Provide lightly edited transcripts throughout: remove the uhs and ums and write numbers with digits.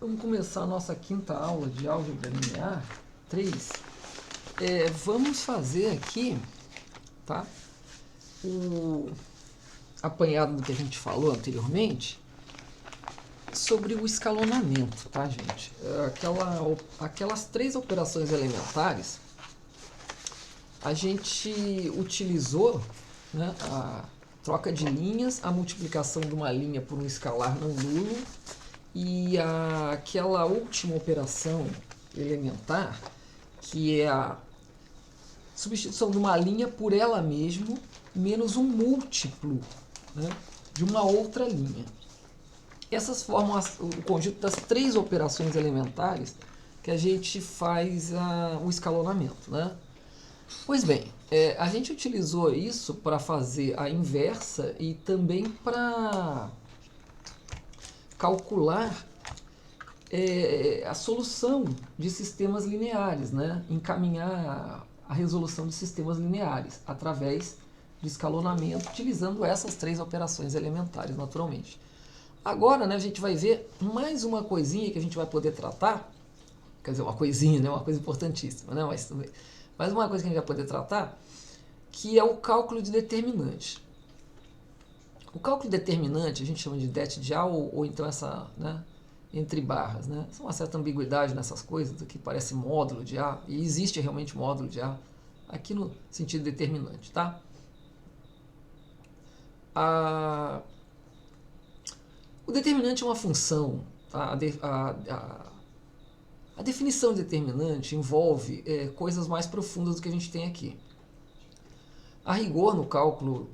Vamos começar a nossa quinta aula de álgebra linear 3. Vamos fazer aqui, tá, o apanhado do que a gente falou anteriormente sobre o escalonamento, tá, gente? Aquelas três operações elementares, a gente utilizou, né, a troca de linhas, a multiplicação de uma linha por um escalar não nulo e aquela última operação elementar, que é a substituição de uma linha por ela mesma menos um múltiplo, né, de uma outra linha. Essas formam o conjunto das três operações elementares que a gente faz o escalonamento, né? Pois bem, a gente utilizou isso para fazer a inversa e também para calcular a solução de sistemas lineares, né? Encaminhar a resolução de sistemas lineares através de escalonamento, utilizando essas três operações elementares, naturalmente. Agora, né, a gente vai ver mais uma coisinha que a gente vai poder tratar, quer dizer, uma coisinha, né, uma coisa importantíssima, né, mas mais uma coisa que a gente vai poder tratar, que é o cálculo de determinante. O cálculo determinante a gente chama de det de A ou então essa, né, entre barras, né? Tem uma certa ambiguidade nessas coisas, que parece módulo de A, e existe realmente módulo de A, aqui no sentido determinante, tá? O determinante é uma função, tá? A definição de determinante envolve coisas mais profundas do que a gente tem aqui. A rigor, no cálculo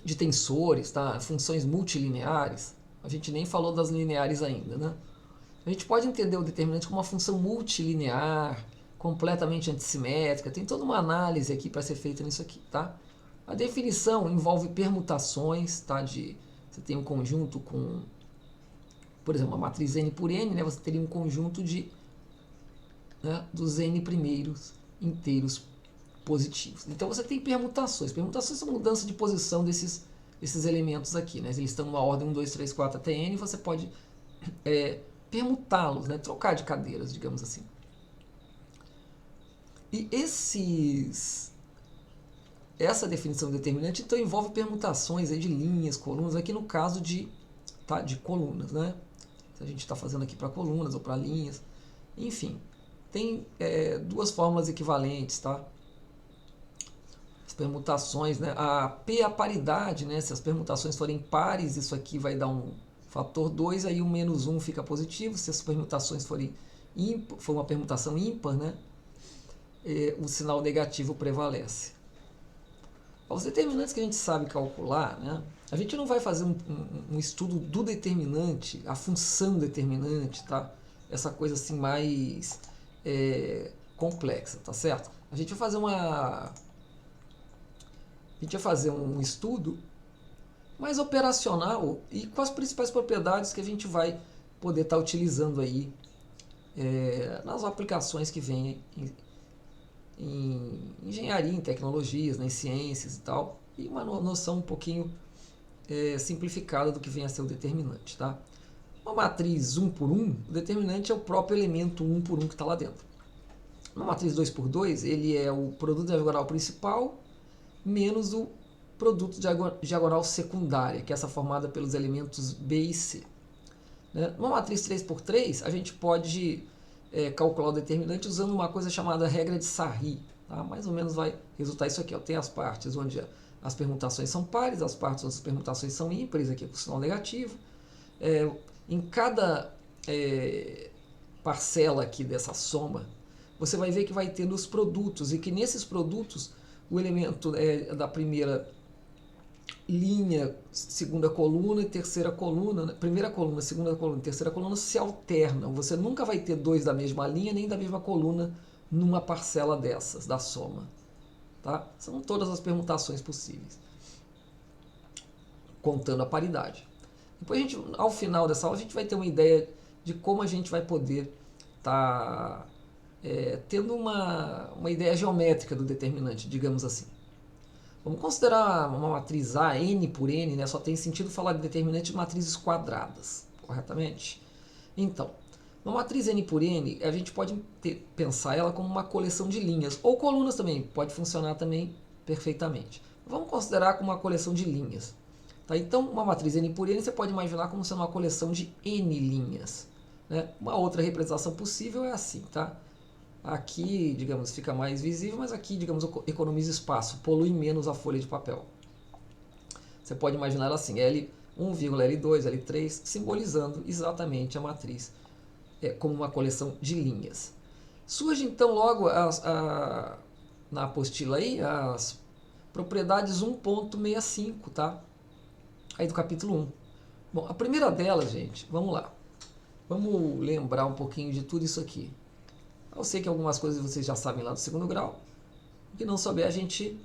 de tensores, tá? Funções multilineares, a gente nem falou das lineares ainda, né? A gente pode entender o determinante como uma função multilinear, completamente antissimétrica, tem toda uma análise aqui para ser feita nisso aqui, tá? A definição envolve permutações, tá? Você tem um conjunto com, por exemplo, uma matriz n por n, né? Você teria um conjunto dos n primeiros inteiros positivos. Então você tem permutações. Permutações são mudança de posição desses elementos aqui, né? Eles estão numa ordem 1, 2, 3, 4 até n, e você pode permutá-los, né? Trocar de cadeiras, digamos assim. E essa definição determinante então envolve permutações aí de linhas, colunas, aqui no caso de colunas, né? Se a gente está fazendo aqui para colunas ou para linhas, enfim, tem duas fórmulas equivalentes, tá? As permutações, né? A P é a paridade, né? Se as permutações forem pares, isso aqui vai dar um fator 2, aí o menos 1 fica positivo. Se as permutações forem for uma permutação ímpar, né? O sinal negativo prevalece. Os determinantes que a gente sabe calcular, né? A gente não vai fazer um estudo do determinante, a função determinante, tá? Essa coisa assim mais complexa, tá certo? A gente vai fazer um estudo mais operacional e com as principais propriedades que a gente vai poder estar utilizando aí nas aplicações que vêm em engenharia, em tecnologias, em ciências e tal, e uma noção um pouquinho simplificada do que vem a ser o determinante, tá? Uma matriz 1 por 1, o determinante é o próprio elemento 1 por 1 que está lá dentro. Uma matriz 2 por 2, ele é o produto diagonal principal menos o produto diagonal secundária, que é essa formada pelos elementos B e C. Né? Numa matriz 3 por 3, a gente pode calcular o determinante usando uma coisa chamada regra de Sarri. Tá? Mais ou menos vai resultar isso aqui. Ó. Tem as partes onde as permutações são pares, as partes onde as permutações são ímpares, aqui com sinal negativo. Em cada parcela aqui dessa soma, você vai ver que vai ter nos produtos, e que nesses produtos o elemento da primeira linha, segunda coluna e terceira coluna, primeira coluna, segunda coluna e terceira coluna se alternam. Você nunca vai ter dois da mesma linha nem da mesma coluna numa parcela dessas, da soma. Tá? São todas as permutações possíveis, contando a paridade. Depois, ao final dessa aula, a gente vai ter uma ideia de como a gente vai poder estar tendo uma ideia geométrica do determinante, digamos assim. Vamos considerar uma matriz A, n por n, né? Só tem sentido falar de determinante de matrizes quadradas, corretamente? Então, uma matriz n por n, a gente pode pensar ela como uma coleção de linhas, ou colunas também, pode funcionar também perfeitamente. Vamos considerar como uma coleção de linhas. Tá? Então, uma matriz n por n você pode imaginar como sendo uma coleção de n linhas. Né? Uma outra representação possível é assim. Tá? Aqui, digamos, fica mais visível, mas aqui, digamos, economiza espaço, polui menos a folha de papel. Você pode imaginar ela assim, L1, L2, L3, simbolizando exatamente a matriz como uma coleção de linhas. Surge então logo na apostila aí as propriedades 1.65, tá? Aí do capítulo 1. Bom, a primeira delas, gente, vamos lá. Vamos lembrar um pouquinho de tudo isso aqui. Eu sei que algumas coisas vocês já sabem lá do segundo grau. O que não souber, a gente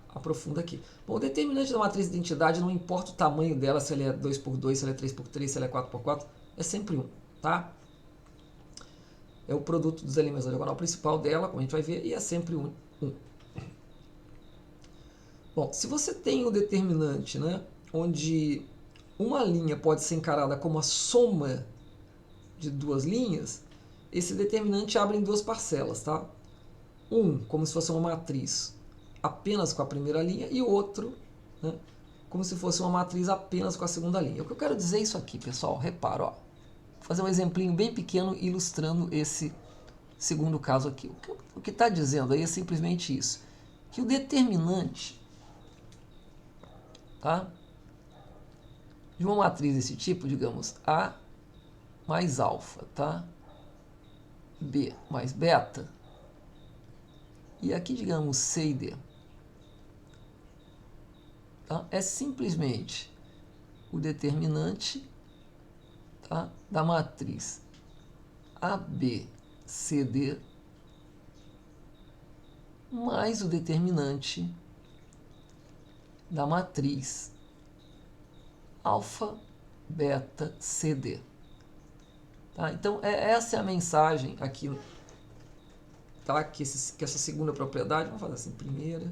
aprofunda aqui. Bom, o determinante da matriz de identidade, não importa o tamanho dela, se ele é 2x2, se ele é 3x3, se ele é 4x4, é sempre 1, tá? É o produto dos elementos da diagonal principal dela, como a gente vai ver, e é sempre 1. Bom, se você tem um determinante, né, onde uma linha pode ser encarada como a soma de duas linhas, esse determinante abre em duas parcelas, tá? Um, como se fosse uma matriz apenas com a primeira linha, e o outro, né, como se fosse uma matriz apenas com a segunda linha. O que eu quero dizer é isso aqui, pessoal, repara, ó. Vou fazer um exemplinho bem pequeno ilustrando esse segundo caso aqui. O que está dizendo aí é simplesmente isso, que o determinante, tá, de uma matriz desse tipo, digamos, A mais alfa, tá, B mais beta, e aqui, digamos, C e D, tá, é simplesmente o determinante, tá, da matriz ABCD mais o determinante da matriz alfa, beta, CD. Tá? Então, essa é a mensagem aqui, tá? que essa segunda propriedade, vamos fazer assim, primeira,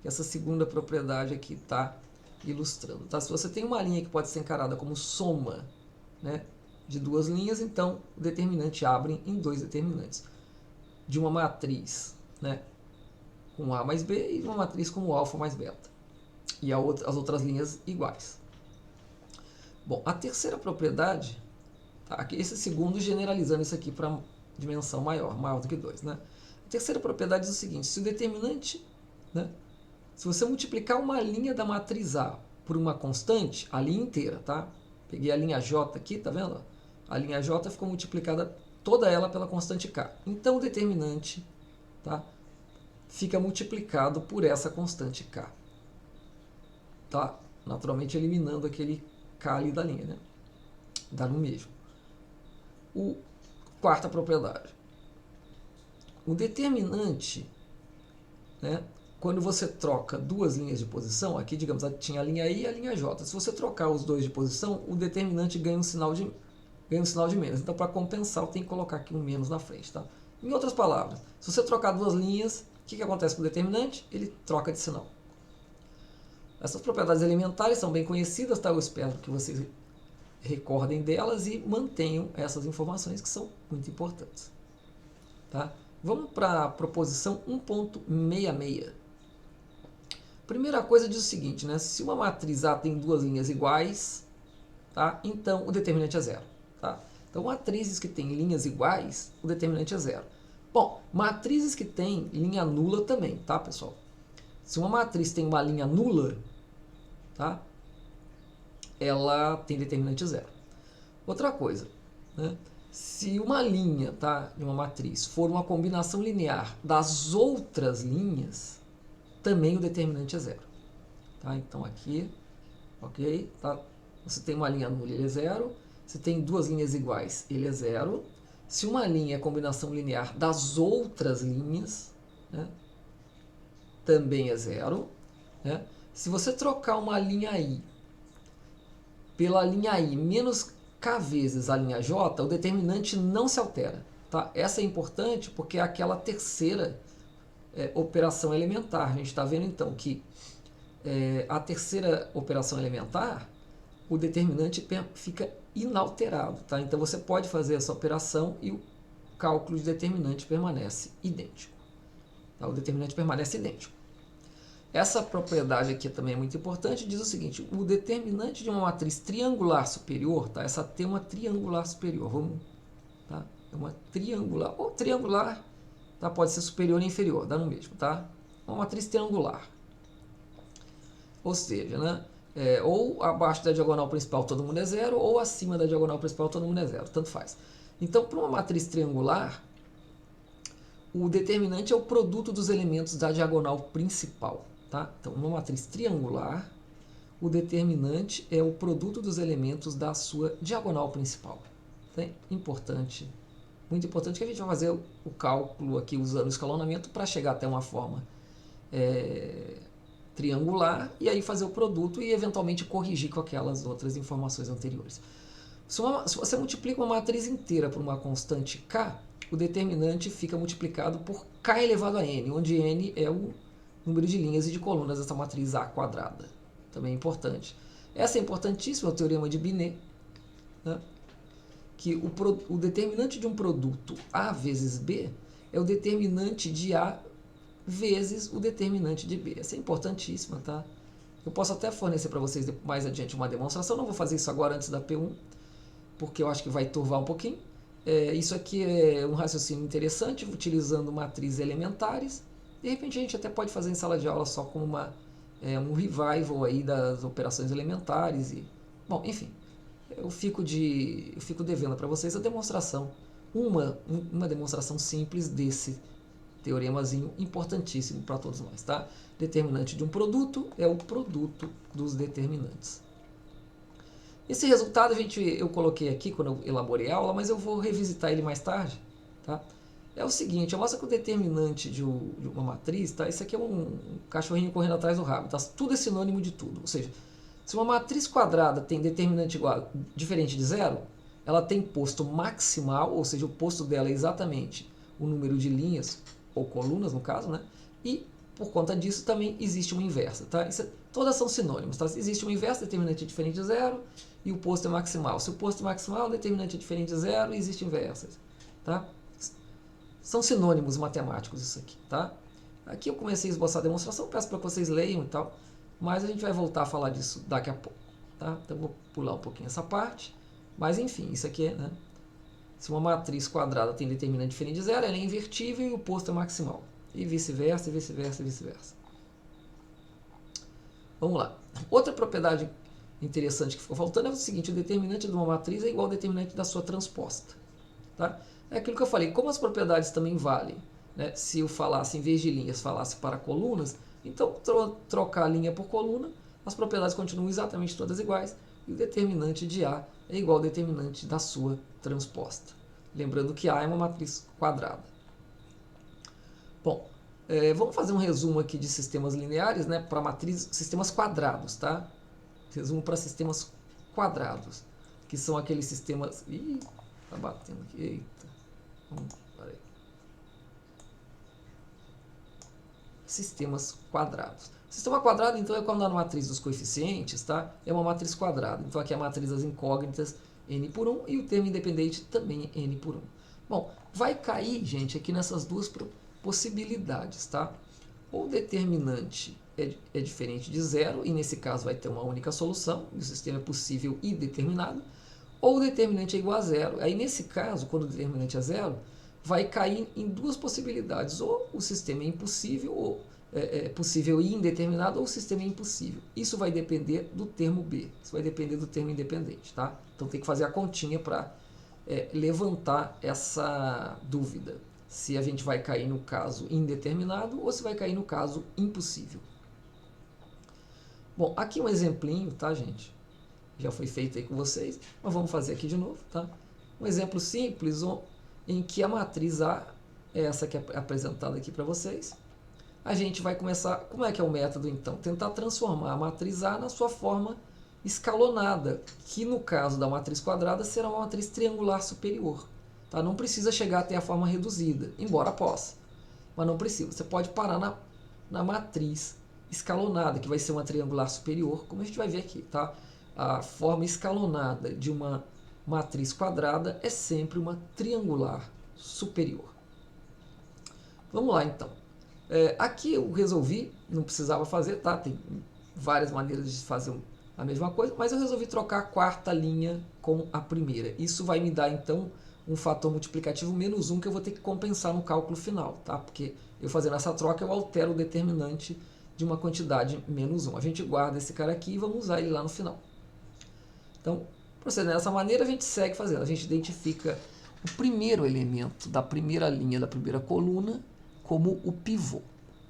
que essa segunda propriedade aqui está ilustrando. Tá? Se você tem uma linha que pode ser encarada como soma, né, de duas linhas, então o determinante abre em dois determinantes. De uma matriz, né, com A mais B e de uma matriz com alfa mais beta. E as outras linhas iguais. Bom, a terceira propriedade, tá, esse segundo generalizando isso aqui para dimensão maior do que 2. Né? A terceira propriedade diz o seguinte, se o determinante, né, se você multiplicar uma linha da matriz A por uma constante, a linha inteira, tá? Peguei a linha J aqui, tá vendo? A linha J ficou multiplicada toda ela pela constante K. Então o determinante, tá, fica multiplicado por essa constante K. Tá? Naturalmente eliminando aquele K ali da linha, né? Dá no mesmo. Quarta propriedade. O determinante, né, quando você troca duas linhas de posição, aqui, digamos, tinha a linha I e a linha J. Se você trocar os dois de posição, o determinante ganha um sinal de menos. Então, para compensar, eu tenho que colocar aqui um menos na frente. Tá? Em outras palavras, se você trocar duas linhas, o que acontece com o determinante? Ele troca de sinal. Essas propriedades elementares são bem conhecidas, tá? Eu espero que vocês recordem delas e mantenham essas informações que são muito importantes. Tá? Vamos para a proposição 1.66. Primeira coisa diz o seguinte, né? Se uma matriz A tem duas linhas iguais, tá? Então o determinante é zero. Tá? Então matrizes que têm linhas iguais, o determinante é zero. Bom, matrizes que têm linha nula também, tá, pessoal? Se uma matriz tem uma linha nula, tá, ela tem determinante zero. Outra coisa, né? Se uma linha, tá, de uma matriz for uma combinação linear das outras linhas, também o determinante é zero. Tá? Então aqui, ok? Tá? Você tem uma linha nula, ele é zero. Se tem duas linhas iguais, ele é zero. Se uma linha é combinação linear das outras linhas, né, também é zero. Né? Se você trocar uma linha I pela linha I menos K vezes a linha J, o determinante não se altera. Tá? Essa é importante porque é aquela terceira operação elementar. A gente está vendo então que a terceira operação elementar, o determinante fica inalterado, tá? Então você pode fazer essa operação e o cálculo de determinante permanece idêntico. Tá? O determinante permanece idêntico. Essa propriedade aqui também é muito importante, diz o seguinte: o determinante de uma matriz triangular superior, tá? Essa T é uma triangular superior, vamos, tá? É uma triangular, ou triangular, tá? Pode ser superior e inferior, dá no mesmo, tá? Uma matriz triangular. Ou seja, né? Ou abaixo da diagonal principal todo mundo é zero, ou acima da diagonal principal todo mundo é zero, tanto faz. Então, para uma matriz triangular, o determinante é o produto dos elementos da diagonal principal. Tá? Então, numa matriz triangular, o determinante é o produto dos elementos da sua diagonal principal. Tá? Importante, muito importante, que a gente vai fazer o cálculo aqui usando o escalonamento para chegar até uma forma triangular e aí fazer o produto e eventualmente corrigir com aquelas outras informações anteriores. Se você multiplica uma matriz inteira por uma constante k, o determinante fica multiplicado por k elevado a n, onde n é o número de linhas e de colunas dessa matriz A quadrada. Também é importante. Essa é importantíssima, o teorema de Binet, né? Que o determinante de um produto A vezes B é o determinante de A vezes o determinante de B. Essa é importantíssima, tá? Eu posso até fornecer para vocês mais adiante uma demonstração, não vou fazer isso agora antes da P1, porque eu acho que vai turvar um pouquinho. Isso aqui é um raciocínio interessante, utilizando matrizes elementares. De repente a gente até pode fazer em sala de aula só com um revival aí das operações elementares. Bom, enfim, eu fico devendo para vocês a demonstração, uma demonstração simples desse teoremazinho importantíssimo para todos nós, tá? Determinante de um produto é o produto dos determinantes. Esse resultado eu coloquei aqui quando eu elaborei a aula, mas eu vou revisitar ele mais tarde, tá? É o seguinte, mostra que o determinante de uma matriz, tá? Isso aqui é um cachorrinho correndo atrás do rabo, tá? Tudo é sinônimo de tudo. Ou seja, se uma matriz quadrada tem determinante diferente de zero, ela tem posto maximal, ou seja, o posto dela é exatamente o número de linhas, ou colunas no caso, né? E por conta disso também existe uma inversa, tá? Todas são sinônimos, tá? Existe uma inversa, determinante é diferente de zero, e o posto é maximal. Se o posto é maximal, o determinante é diferente de zero, e existe inversas, tá? São sinônimos matemáticos isso aqui, tá? Aqui eu comecei a esboçar a demonstração, peço para que vocês leiam e tal, mas a gente vai voltar a falar disso daqui a pouco, tá? Então eu vou pular um pouquinho essa parte, mas enfim, isso aqui é, né? Se uma matriz quadrada tem determinante diferente de zero, ela é invertível e o posto é maximal. E vice-versa, e vice-versa, e vice-versa. Vamos lá. Outra propriedade interessante que ficou faltando é o seguinte: o determinante de uma matriz é igual ao determinante da sua transposta. Tá? É aquilo que eu falei, como as propriedades também valem, né? Se eu falasse, em vez de linhas, falasse para colunas, então trocar linha por coluna, as propriedades continuam exatamente todas iguais, e o determinante de A é igual ao determinante da sua transposta. Lembrando que A é uma matriz quadrada. Bom, vamos fazer um resumo aqui de sistemas lineares, né, para sistemas quadrados, tá? Resumo para sistemas quadrados, que são aqueles sistemas... Ih, tá batendo aqui, eita. Peraí. Sistemas quadrados. Sistema quadrado, então, é quando a matriz dos coeficientes, tá? É uma matriz quadrada. Então, aqui é a matriz das incógnitas, n por 1, e o termo independente também é n por 1. Bom, vai cair, gente, aqui nessas duas possibilidades, tá? Ou o determinante é diferente de zero, e nesse caso vai ter uma única solução, e o sistema é possível e determinado, ou o determinante é igual a zero. Aí, nesse caso, quando o determinante é zero, vai cair em duas possibilidades: ou o sistema é impossível, ou é possível e indeterminado, ou o sistema é impossível. Isso vai depender do termo B, isso vai depender do termo independente, tá? Então tem que fazer a continha para levantar essa dúvida, se a gente vai cair no caso indeterminado ou se vai cair no caso impossível. Bom, aqui um exemplinho, tá, gente? Já foi feito aí com vocês, mas vamos fazer aqui de novo, tá? Um exemplo simples em que a matriz A é essa que é apresentada aqui para vocês. A gente vai começar, como é que é o método então? Tentar transformar a matriz A na sua forma escalonada, que no caso da matriz quadrada será uma matriz triangular superior. Tá? Não precisa chegar até a forma reduzida, embora possa, mas não precisa. Você pode parar na matriz escalonada, que vai ser uma triangular superior, como a gente vai ver aqui, tá? A forma escalonada de uma matriz quadrada é sempre uma triangular superior. Vamos lá, então. Aqui eu resolvi, não precisava fazer, tá? Tem várias maneiras de fazer a mesma coisa, mas eu resolvi trocar a quarta linha com a primeira. Isso vai me dar, então, um fator multiplicativo menos 1 que eu vou ter que compensar no cálculo final, tá? Porque eu fazendo essa troca, eu altero o determinante de uma quantidade menos 1. A gente guarda esse cara aqui e vamos usar ele lá no final. Então, procedendo dessa maneira, a gente segue fazendo. A gente identifica o primeiro elemento da primeira linha da primeira coluna como o pivô,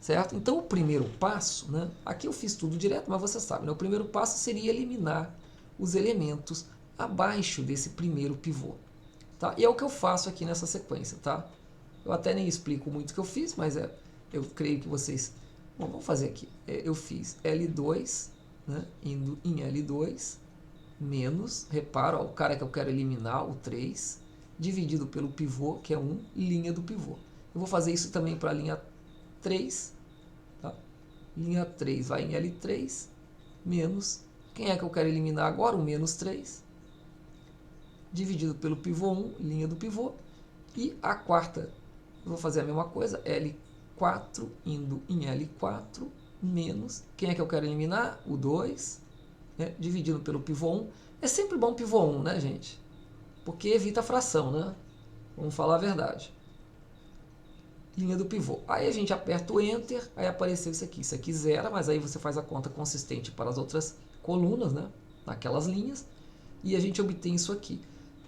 certo? Então, o primeiro passo, né? Aqui eu fiz tudo direto, mas você sabe, né? O primeiro passo seria eliminar os elementos abaixo desse primeiro pivô, tá? E é o que eu faço aqui nessa sequência, tá? Eu até nem explico muito o que eu fiz, mas eu creio que vocês... Bom, vamos fazer aqui. Eu fiz L2, né? Indo em L2, menos, repara, ó, o cara que eu quero eliminar, o 3, dividido pelo pivô, que é 1, linha do pivô. Eu vou fazer isso também para a linha 3, tá? Linha 3 vai em L3, menos, quem é que eu quero eliminar agora? O menos 3, dividido pelo pivô 1, linha do pivô, e a quarta, eu vou fazer a mesma coisa, L4 indo em L4, menos, quem é que eu quero eliminar? O 2, né? Dividido pelo pivô 1, é sempre bom pivô 1, né, gente? Porque evita a fração, né? Vamos falar a verdade. Linha do pivô. Aí a gente aperta o Enter, aí apareceu isso aqui zera, mas aí você faz a conta consistente para as outras colunas, né? Naquelas linhas, e a gente obtém isso aqui.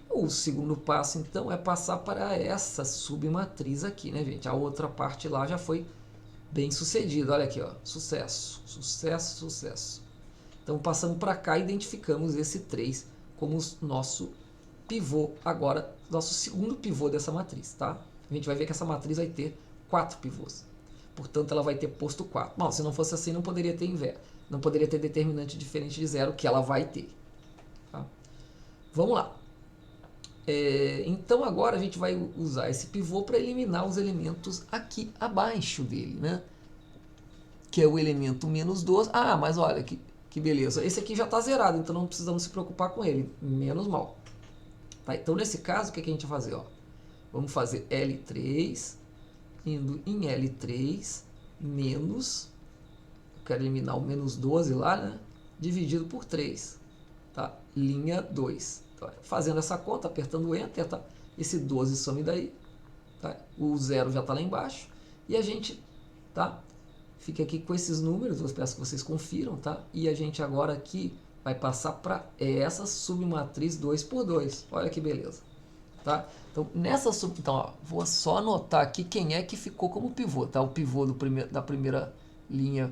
O segundo passo, então, é passar para essa submatriz aqui, né, gente? A outra parte lá já foi bem sucedida. Olha aqui, ó, sucesso, sucesso, sucesso. Então, passando para cá, identificamos esse 3 como o nosso pivô agora, nosso segundo pivô dessa matriz, tá? A gente vai ver que essa matriz vai ter 4 pivôs. Portanto, ela vai ter posto 4. Bom, se não fosse assim, não poderia ter inverso. Não poderia ter determinante diferente de zero, que ela vai ter. Tá? Vamos lá. Então, agora a gente vai usar esse pivô para eliminar os elementos aqui abaixo dele, né? Que é o elemento menos 12. Ah, mas olha que beleza. Esse aqui já está zerado, então não precisamos se preocupar com ele. Menos mal. Tá? Então, nesse caso, o que a gente vai fazer? Ó? Vamos fazer L3, indo em L3, menos, eu quero eliminar o menos 12 lá, né? Dividido por 3, tá? Linha 2. Então, fazendo essa conta, apertando o Enter, tá? Esse 12 some daí, tá? O 0 já está lá embaixo, e a gente, tá? Fica aqui com esses números, eu peço que vocês confiram, tá? E a gente agora aqui vai passar para essa submatriz 2 por 2. Olha que beleza. Tá? Então, então, ó, vou só anotar aqui quem é que ficou como pivô. Tá? O pivô da primeira linha,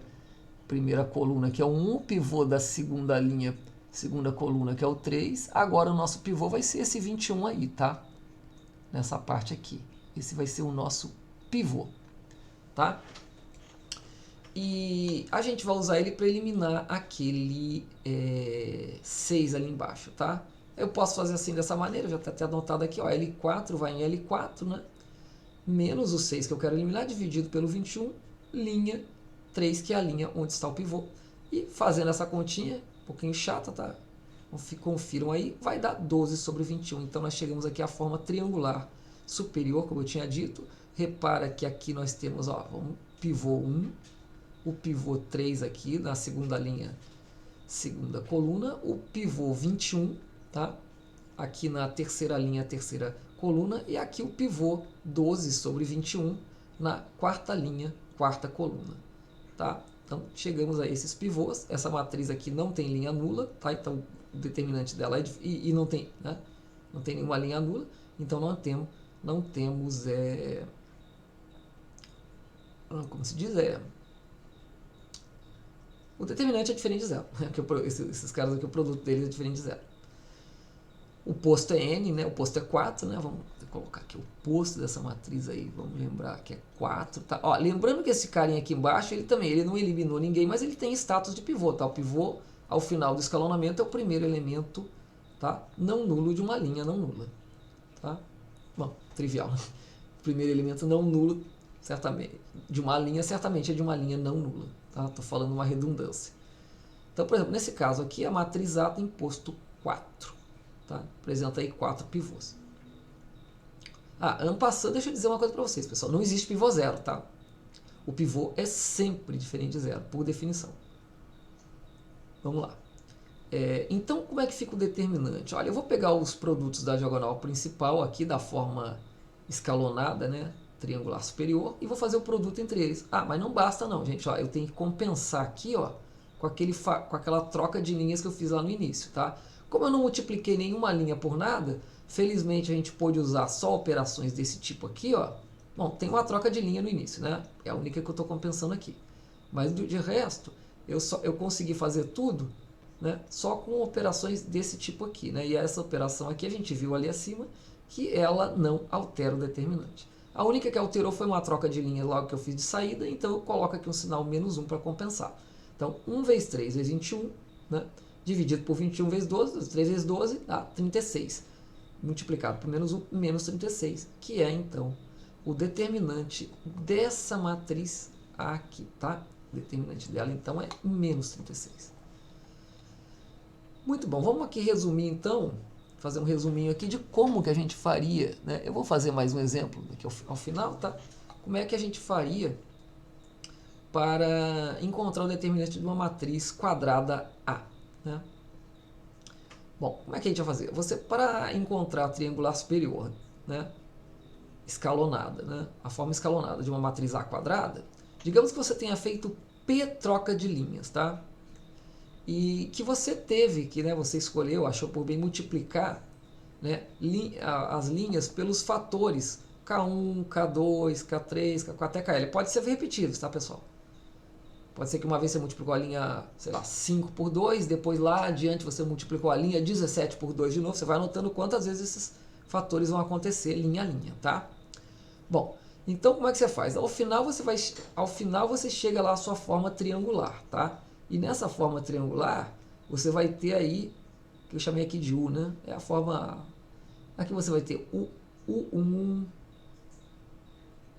primeira coluna, que é o 1, o pivô da segunda linha, segunda coluna, que é o 3. Agora o nosso pivô vai ser esse 21 aí, tá? Nessa parte aqui. Esse vai ser o nosso pivô. Tá? E a gente vai usar ele para eliminar aquele 6 ali embaixo, tá? Eu posso fazer assim dessa maneira, já está até anotado aqui, ó, L4 vai em L4, né? Menos o 6 que eu quero eliminar, dividido pelo 21, linha 3, que é a linha onde está o pivô. E fazendo essa continha, um pouquinho chata, tá? Confiram aí, vai dar 12 sobre 21. Então nós chegamos aqui à forma triangular superior, como eu tinha dito. Repara que aqui nós temos, ó, pivô 1, o pivô 3 aqui na segunda linha, segunda coluna, o pivô 21, tá? Aqui na terceira linha, terceira coluna, e aqui o pivô 12 sobre 21 na quarta linha, quarta coluna, tá? Então, chegamos a esses pivôs. Essa matriz aqui não tem linha nula, tá? Então, o determinante dela e não tem, né? Não tem nenhuma linha nula, então não temos como se diz? O determinante é diferente de zero. Esses caras aqui, o produto deles é diferente de zero. O posto é n, né? O posto é 4, né? Vamos colocar aqui o posto dessa matriz aí. Vamos lembrar que é 4, tá? Ó, lembrando que esse carinha aqui embaixo, ele não eliminou ninguém, mas ele tem status de pivô, tá? O pivô, ao final do escalonamento, é o primeiro elemento, tá? Não nulo de uma linha não nula, tá? Bom, trivial, né? O primeiro elemento não nulo, certamente, de uma linha, certamente é de uma linha não nula, tá? Tô falando uma redundância. Então, por exemplo, nesse caso aqui, a matriz A tem posto 4. tá? Apresenta aí 4 pivôs. Ano passado, deixa eu dizer uma coisa para vocês, pessoal. Não existe pivô zero, tá? O pivô é sempre diferente de zero, por definição. Vamos lá. Então, como é que fica o determinante? Olha, eu vou pegar os produtos da diagonal principal aqui da forma escalonada, né? Triangular superior, e vou fazer o produto entre eles. Mas não basta não, gente. Ó, eu tenho que compensar aqui, ó, com aquela troca de linhas que eu fiz lá no início, tá? Como eu não multipliquei nenhuma linha por nada, felizmente a gente pôde usar só operações desse tipo aqui, ó. Bom, tem uma troca de linha no início, né? É a única que eu estou compensando aqui. Mas de resto, eu consegui fazer tudo, né, só com operações desse tipo aqui, né? E essa operação aqui a gente viu ali acima que ela não altera o determinante. A única que alterou foi uma troca de linha logo que eu fiz de saída, então eu coloco aqui um sinal menos 1 para compensar. Então, 1 vezes 3 vezes 21, né, dividido por 21 vezes 12, 3 vezes 12 dá 36. Multiplicado por menos 1, menos 36, que é então o determinante dessa matriz aqui, tá? O determinante dela então é menos 36. Muito bom, vamos aqui resumir então, fazer um resuminho aqui de como que a gente faria, né? Eu vou fazer mais um exemplo aqui ao final, tá? Como é que a gente faria para encontrar o determinante de uma matriz quadrada A, né? Bom, como é que a gente vai fazer? Você, para encontrar a triangular superior, né, escalonada, né, a forma escalonada de uma matriz A quadrada, digamos que você tenha feito P troca de linhas, tá? E que você teve, que, né, você escolheu, achou por bem multiplicar, né, as linhas pelos fatores K1, K2, K3, K4 até KL. Pode ser repetidos, tá, pessoal? Pode ser que uma vez você multiplicou a linha, sei lá, 5 por 2, depois lá adiante você multiplicou a linha 17 por 2 de novo. Você vai anotando quantas vezes esses fatores vão acontecer linha a linha, tá? Bom, então como é que você faz? Ao final você chega lá à sua forma triangular, tá? E nessa forma triangular, você vai ter aí, que eu chamei aqui de U, né? É a forma... Aqui você vai ter U1,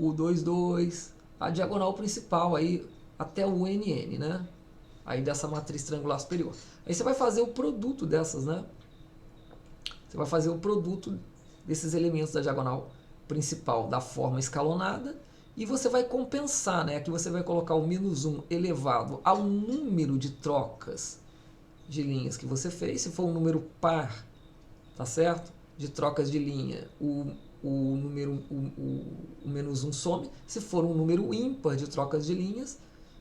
U22, a diagonal principal aí, até o UNN, né? Aí dessa matriz triangular superior. Aí você vai fazer o produto dessas, né? Você vai fazer o produto desses elementos da diagonal principal da forma escalonada e você vai compensar, né? Aqui você vai colocar o menos 1 elevado ao número de trocas de linhas que você fez. Se for um número par, tá certo? De trocas de linha, o menos 1 some. Se for um número ímpar de trocas de linhas,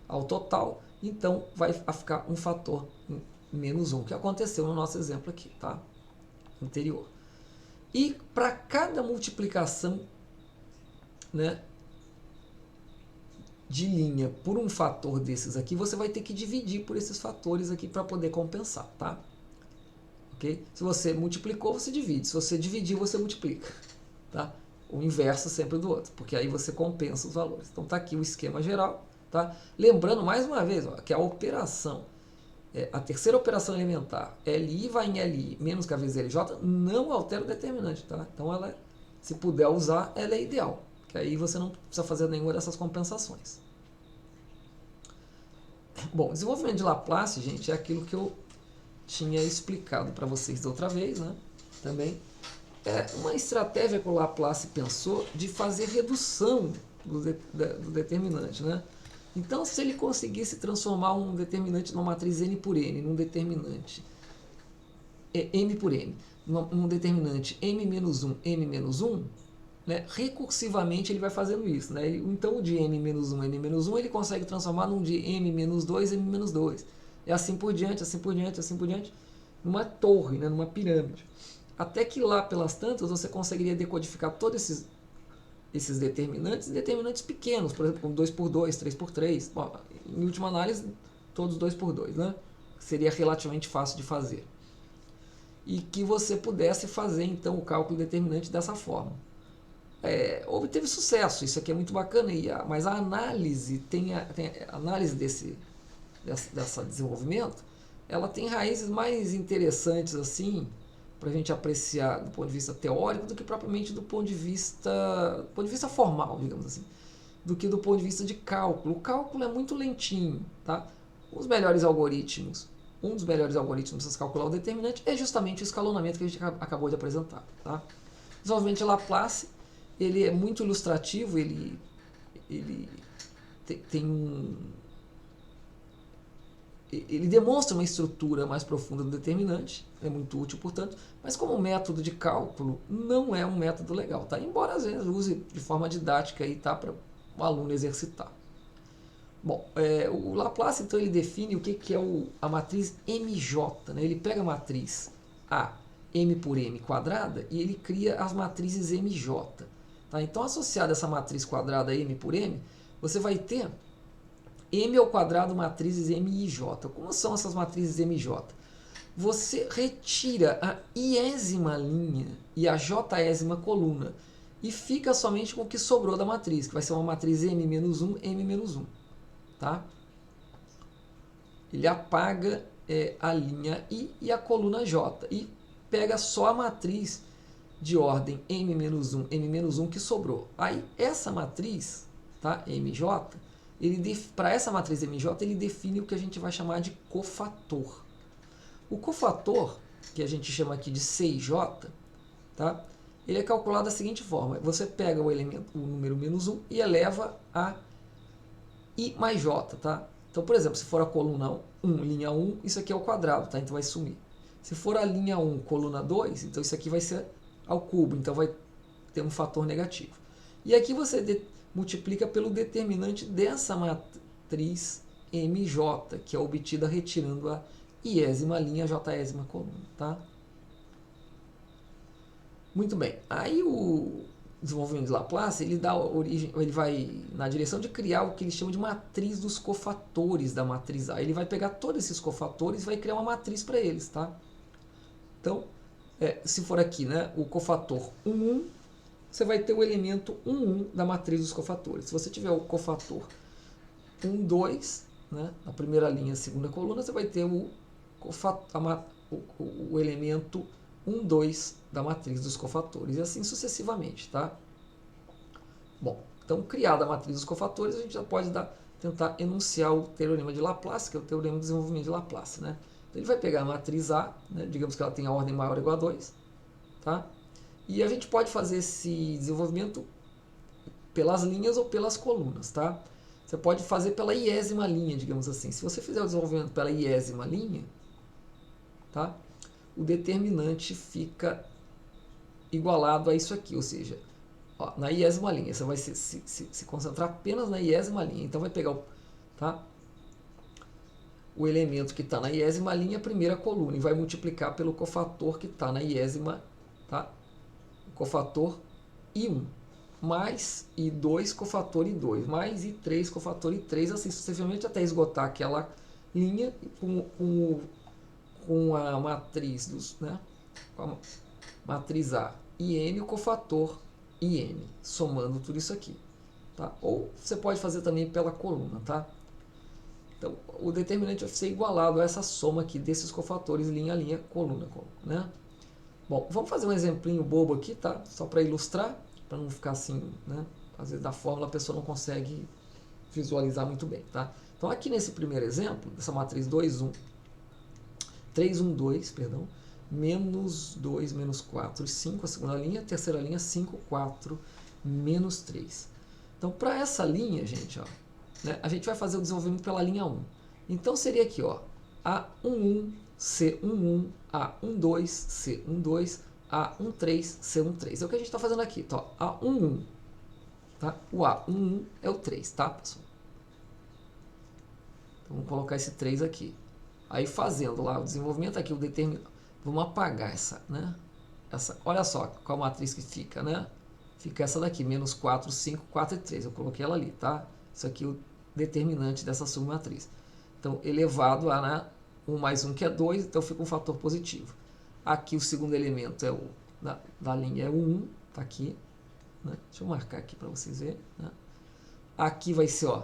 ao total, então vai ficar um fator menos 1, que aconteceu no nosso exemplo aqui, tá? Anterior. E para cada multiplicação, né, de linha por um fator desses aqui, você vai ter que dividir por esses fatores aqui para poder compensar, tá? Ok? Se você multiplicou, você divide. Se você dividir, você multiplica, tá? O inverso sempre do outro, porque aí você compensa os valores. Então tá aqui o esquema geral. Tá? Lembrando mais uma vez, ó, que a operação, a terceira operação elementar, LI vai em LI menos K vezes LJ, não altera o determinante. Tá? Então, ela, se puder usar, ela é ideal. Que aí você não precisa fazer nenhuma dessas compensações. Bom, desenvolvimento de Laplace, gente, é aquilo que eu tinha explicado para vocês da outra vez, né? Também. É uma estratégia que o Laplace pensou de fazer redução do determinante, né? Então, se ele conseguisse transformar um determinante numa matriz n por n, num determinante m por n, num determinante m menos 1, m menos 1, né, recursivamente ele vai fazendo isso. Né? Então, o de m menos 1, n menos 1, ele consegue transformar num de m menos 2, m menos 2. É assim por diante, assim por diante, assim por diante, numa torre, né, numa pirâmide. Até que lá, pelas tantas, você conseguiria decodificar todos esses determinantes pequenos, por exemplo, como 2 por 2, 3 por 3. Bom, em última análise, todos 2 por 2, né? Seria relativamente fácil de fazer. E que você pudesse fazer, então, o cálculo determinante dessa forma. Obteve sucesso, isso aqui é muito bacana, mas a análise, a análise desse desenvolvimento, ela tem raízes mais interessantes, assim, para a gente apreciar do ponto de vista teórico do que propriamente do ponto de vista formal, digamos assim, do que do ponto de vista de cálculo. O cálculo é muito lentinho, tá? Os melhores algoritmos um dos melhores algoritmos para calcular o determinante é justamente o escalonamento que a gente acabou de apresentar. Tá? O desenvolvimento de Laplace, ele é muito ilustrativo, ele ele demonstra uma estrutura mais profunda do determinante, é muito útil, portanto, mas como método de cálculo não é um método legal, tá? Embora às vezes use de forma didática aí, tá? Para o aluno exercitar. Bom, o Laplace então ele define o que é a matriz MJ, né? Ele pega a matriz A, M por M quadrada, e ele cria as matrizes MJ. Tá? Então, associado a essa matriz quadrada M por M, você vai ter M ao quadrado matrizes M e J. Como são essas matrizes MJ? Você retira a iésima linha e a jésima coluna e fica somente com o que sobrou da matriz, que vai ser uma matriz M-1, M-1. Tá? Ele apaga a linha I e a coluna J e pega só a matriz de ordem M-1, M-1 que sobrou. Aí essa matriz, tá? MJ, para essa matriz MJ, ele define o que a gente vai chamar de cofator. O cofator, que a gente chama aqui de CJ, tá? Ele é calculado da seguinte forma: você pega o número -1 e eleva a I mais J. Tá? Então, por exemplo, se for a coluna 1, linha 1, isso aqui é o quadrado, tá? Então vai sumir. Se for a linha 1, coluna 2, então isso aqui vai ser ao cubo, então vai ter um fator negativo. E aqui você multiplica pelo determinante dessa matriz MJ, que é obtida retirando a iésima linha, jésima coluna. Tá? Muito bem. Aí o desenvolvimento de Laplace, ele vai na direção de criar o que eles chamam de matriz dos cofatores da matriz A. Ele vai pegar todos esses cofatores e vai criar uma matriz para eles. Tá? Então, se for aqui, né, o cofator 1, 1, você vai ter o elemento 1, 1 da matriz dos cofatores. Se você tiver o cofator 1, 2, né, na primeira linha, segunda coluna, você vai ter o elemento 1, 2 da matriz dos cofatores, e assim sucessivamente. Tá? Bom, então, criada a matriz dos cofatores, a gente já pode tentar enunciar o teorema de Laplace, que é o teorema do desenvolvimento de Laplace. Né? Então, ele vai pegar a matriz A, né, digamos que ela tem a ordem maior ou igual a 2, tá? E a gente pode fazer esse desenvolvimento pelas linhas ou pelas colunas. Tá? Você pode fazer pela iésima linha, digamos assim. Se você fizer o desenvolvimento pela iésima linha, tá? O determinante fica igualado a isso aqui, ou seja, ó, na iésima linha, você vai se concentrar apenas na iésima linha. Então vai pegar o elemento que está na iésima linha, a primeira coluna, e vai multiplicar pelo cofator que está na iésima, tá? O cofator I1, mais I2, cofator I2, mais I3, cofator I3, assim sucessivamente até esgotar aquela linha com a matriz né? Com a matriz A e N, o cofator IN, somando tudo isso aqui. Tá? Ou você pode fazer também pela coluna. Tá? Então, o determinante vai ser igualado a essa soma aqui desses cofatores, linha a linha, coluna a coluna. Né? Bom, vamos fazer um exemplinho bobo aqui, tá? Só para ilustrar, para não ficar assim, né? Às vezes da fórmula a pessoa não consegue visualizar muito bem. Tá? Então, aqui nesse primeiro exemplo, dessa matriz 3, 1, 2, perdão, menos 2, menos 4, 5, a segunda linha, a terceira linha, 5, 4, menos 3. Então, para essa linha, gente, ó, né, a gente vai fazer o desenvolvimento pela linha 1. Então, seria aqui, ó, A11, C11, A12, C12, A13, C13. É o que a gente está fazendo aqui, tá? A11. Tá? O A11 é o 3, tá, pessoal? Então, vamos colocar esse 3 aqui. Aí, fazendo lá o desenvolvimento aqui, o determinante. Vamos apagar essa, né? Olha só qual matriz que fica, né? Fica essa daqui, menos 4, 5, 4 e 3. Eu coloquei ela ali, tá? Isso aqui é o determinante dessa submatriz. Então, elevado a, né, 1 mais 1, que é 2, então fica um fator positivo. Aqui o segundo elemento é da linha é o 1, tá aqui. Né? Deixa eu marcar aqui para vocês verem. Né? Aqui vai ser, ó,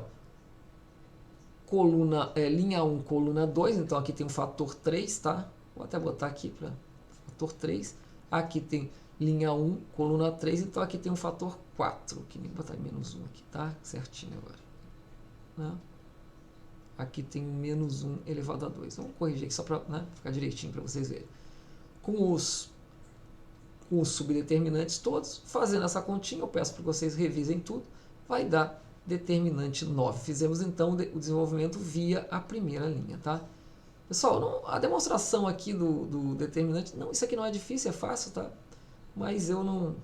linha 1, coluna 2, então aqui tem um fator 3, tá? Vou até botar aqui para fator 3. Aqui tem linha 1, coluna 3, então aqui tem um fator 4. Que nem botar menos 1 aqui, tá? Certinho agora. Né? aqui tem menos 1 elevado a 2. Vamos corrigir aqui só para, né, ficar direitinho para vocês verem. Com os subdeterminantes todos, fazendo essa continha, eu peço para que vocês revisem tudo, vai dar determinante 9. Fizemos então o desenvolvimento via a primeira linha, tá? Pessoal, a demonstração aqui do determinante, não, isso aqui não é difícil, é fácil, tá? Mas eu não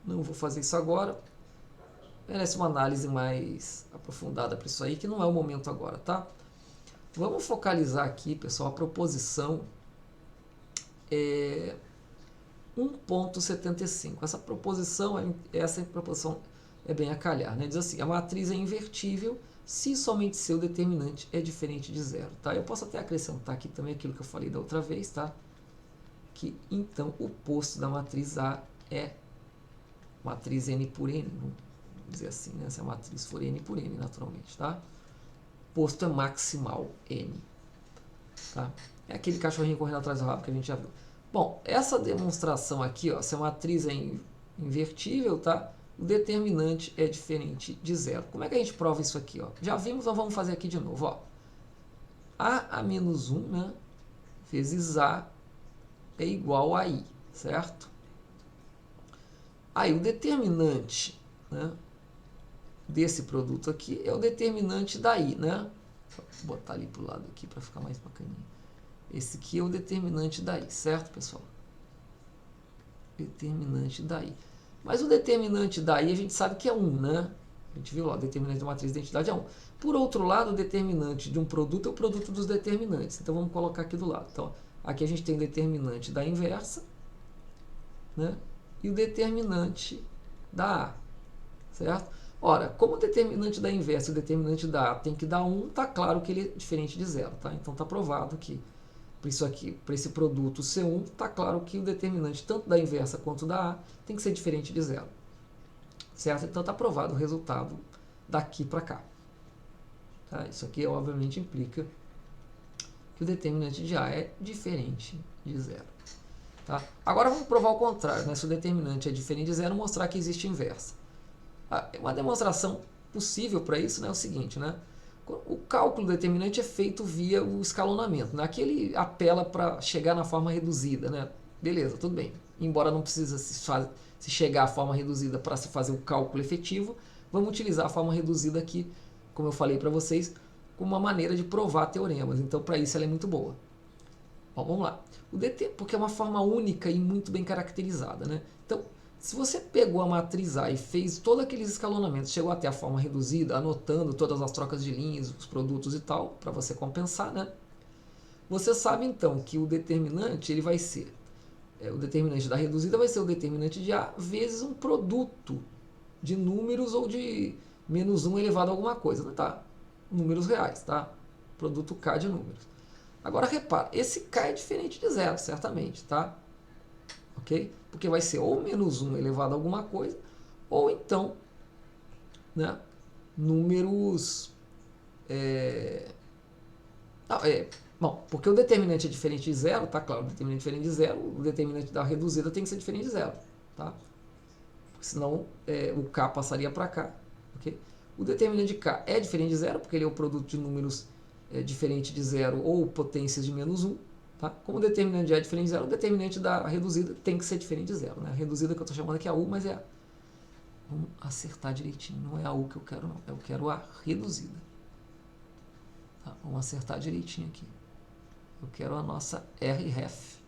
vou fazer isso agora. Merece uma análise mais aprofundada para isso aí, que não é o momento agora, tá? Vamos focalizar aqui, pessoal, a proposição 1.75. Essa proposição é bem a calhar, né? Diz assim, a matriz é invertível se somente seu determinante é diferente de zero, tá? Eu posso até acrescentar aqui também aquilo que eu falei da outra vez, tá? Que então o posto da matriz A é matriz n por n, vamos dizer assim, né? Se a matriz for n por n, naturalmente, tá? Posto é maximal n, tá? É aquele cachorrinho correndo atrás do rabo que a gente já viu. Bom, essa demonstração aqui, ó, se a matriz é invertível, tá? O determinante é diferente de zero. Como é que a gente prova isso aqui, ó? Já vimos, então vamos fazer aqui de novo, ó. A menos 1, né, vezes A é igual a I, certo? Aí o determinante, né, desse produto aqui é o determinante da I, né? Vou botar ali para o lado aqui para ficar mais bacaninho. Esse aqui é o determinante da I, certo, pessoal? Determinante da I. Mas o determinante da I a gente sabe que é 1, né? A gente viu lá, o determinante da matriz de identidade é 1. Por outro lado, o determinante de um produto é o produto dos determinantes. Então vamos colocar aqui do lado. Então, aqui a gente tem o determinante da inversa, né? E o determinante da A, certo? Ora, como o determinante da inversa e o determinante da A tem que dar 1, está claro que ele é diferente de zero, tá? Então está provado que, por isso aqui, para esse produto C1, está claro que o determinante tanto da inversa quanto da A tem que ser diferente de zero, certo? Então está provado o resultado daqui para cá. Tá? Isso aqui, obviamente, implica que o determinante de A é diferente de zero. Tá? Agora vamos provar o contrário, né? Se o determinante é diferente de zero, mostrar que existe inversa. Uma demonstração possível para isso, né, é o seguinte, né? O cálculo determinante é feito via o escalonamento, né? Aqui ele apela para chegar na forma reduzida, né? Beleza, tudo bem. Embora não precise se chegar à forma reduzida para se fazer o cálculo efetivo, vamos utilizar a forma reduzida aqui, como eu falei para vocês, como uma maneira de provar teoremas. Então, para isso ela é muito boa. Bom, vamos lá. Porque é uma forma única e muito bem caracterizada, né? Então, se você pegou a matriz A e fez todos aqueles escalonamentos, chegou até a forma reduzida, anotando todas as trocas de linhas, os produtos e tal, para você compensar, né? Você sabe então que o determinante ele vai ser, o determinante da reduzida vai ser o determinante de A vezes um produto de números ou de menos 1 elevado a alguma coisa, né? Tá? Números reais, tá? Produto K de números. Agora repara, esse K é diferente de zero, certamente, tá? Ok? Porque vai ser ou menos 1 elevado a alguma coisa, ou então, né, números... bom, porque o determinante é diferente de zero, tá claro, o determinante é diferente de zero, o determinante da reduzida tem que ser diferente de zero, tá? Porque senão o K passaria para cá, ok? O determinante de K é diferente de zero, porque ele é o produto de números diferente de zero ou potências de menos 1, tá? Como o determinante de A é diferente de zero, o determinante da reduzida tem que ser diferente de zero, né? A reduzida que eu estou chamando aqui é a U, mas vamos acertar direitinho, não é a U que eu quero não, eu quero a reduzida. Tá? Vamos acertar direitinho aqui. Eu quero a nossa RREF.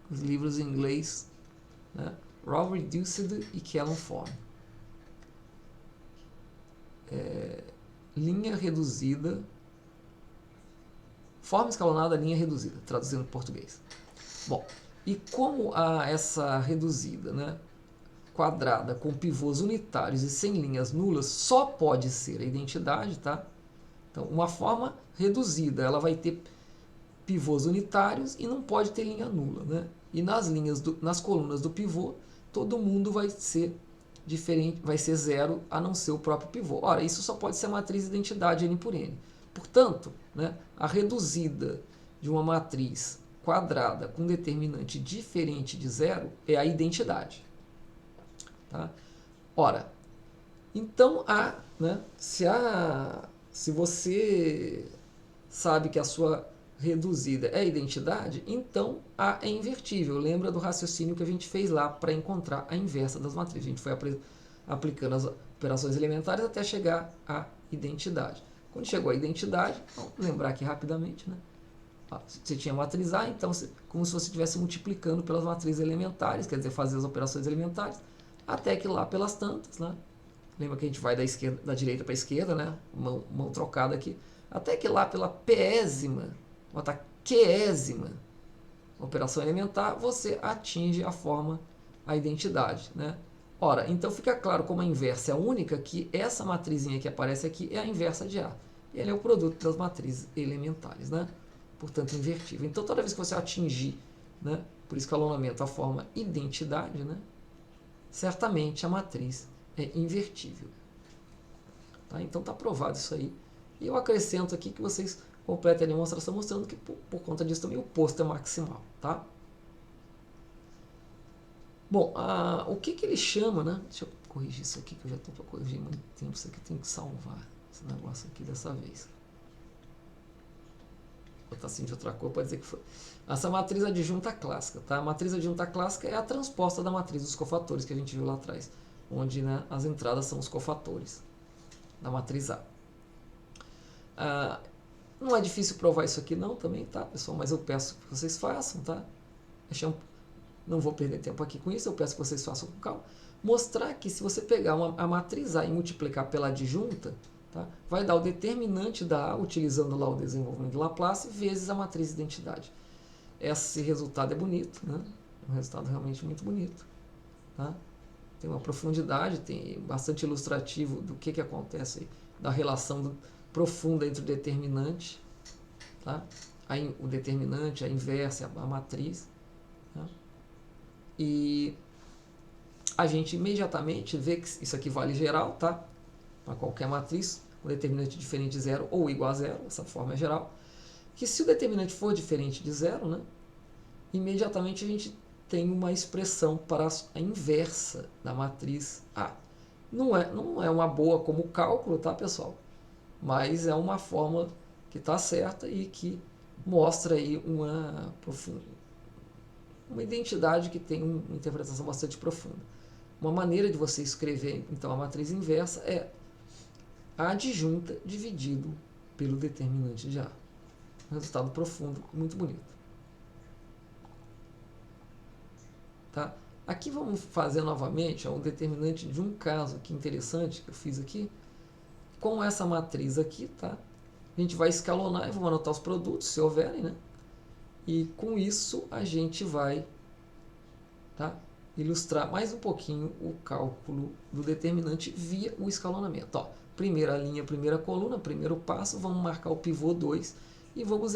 Os livros em inglês, né? Raw Reduced Echelon Form. Linha reduzida, forma escalonada, linha reduzida, traduzindo em português. Bom, e como essa reduzida, né, quadrada com pivôs unitários e sem linhas nulas só pode ser a identidade, tá? Então, uma forma reduzida, ela vai ter pivôs unitários e não pode ter linha nula, né? E nas colunas do pivô, todo mundo vai ser diferente, vai ser zero a não ser o próprio pivô. Ora, isso só pode ser a matriz de identidade n por n. Portanto, né, a reduzida de uma matriz quadrada com determinante diferente de zero é a identidade. Tá? Ora, então se se você sabe que a sua reduzida é a identidade, então A é invertível. Lembra do raciocínio que a gente fez lá para encontrar a inversa das matrizes. A gente foi aplicando as operações elementares até chegar à identidade. Quando chegou à identidade, vamos lembrar aqui rapidamente, né? Você tinha matriz A, então como se você estivesse multiplicando pelas matrizes elementares, quer dizer, fazer as operações elementares, até que lá pelas tantas, né? Lembra que a gente vai da direita para a esquerda, né? Mão trocada aqui. Até que lá pela pésima, botar quésima operação elementar, você atinge a forma, a identidade, né? Ora, então fica claro como a inversa é a única, que essa matrizinha que aparece aqui é a inversa de A. E ela é o produto das matrizes elementares, né? Portanto, invertível. Então, toda vez que você atingir, né, por escalonamento, a forma identidade, né, certamente a matriz é invertível. Tá? Então, está provado isso aí. E eu acrescento aqui que vocês completem a demonstração mostrando que, por conta disso, também o posto é maximal. Tá? Bom, o que ele chama, né? Deixa eu corrigir isso aqui, que eu já estou para corrigir muito tempo. Isso aqui tem que salvar, esse negócio aqui dessa vez. Botar assim de outra cor, pode dizer que foi. Essa matriz adjunta clássica, tá? A matriz adjunta clássica é a transposta da matriz dos cofatores que a gente viu lá atrás, onde, né, as entradas são os cofatores da matriz A. Não é difícil provar isso aqui não também, tá, pessoal? Mas eu peço que vocês façam, tá? Não vou perder tempo aqui com isso, eu peço que vocês façam com calma. Mostrar que se você pegar a matriz A e multiplicar pela adjunta, tá, vai dar o determinante da A, utilizando lá o desenvolvimento de Laplace, vezes a matriz identidade. Esse resultado é bonito, né? É um resultado realmente muito bonito. Tá? Tem uma profundidade, tem bastante ilustrativo do que acontece aí, da relação profunda entre o determinante, tá? O determinante, a inversa, a matriz. Tá? E a gente imediatamente vê que isso aqui vale geral, tá? Para qualquer matriz, com determinante diferente de zero ou igual a zero, essa forma é geral. Que se o determinante for diferente de zero, né, imediatamente a gente tem uma expressão para a inversa da matriz A. Não é uma boa como cálculo, tá, pessoal? Mas é uma forma que está certa e que mostra aí uma identidade que tem uma interpretação bastante profunda. Uma maneira de você escrever, então, a matriz inversa é a adjunta dividido pelo determinante de A. Um resultado profundo, muito bonito. Tá? Aqui vamos fazer novamente um determinante de um caso aqui interessante que eu fiz aqui. Com essa matriz aqui, tá? A gente vai escalonar e vamos anotar os produtos, se houverem, né? E com isso a gente vai, tá, ilustrar mais um pouquinho o cálculo do determinante via o escalonamento. Ó, primeira linha, primeira coluna, primeiro passo, vamos marcar o pivô 2 e vamos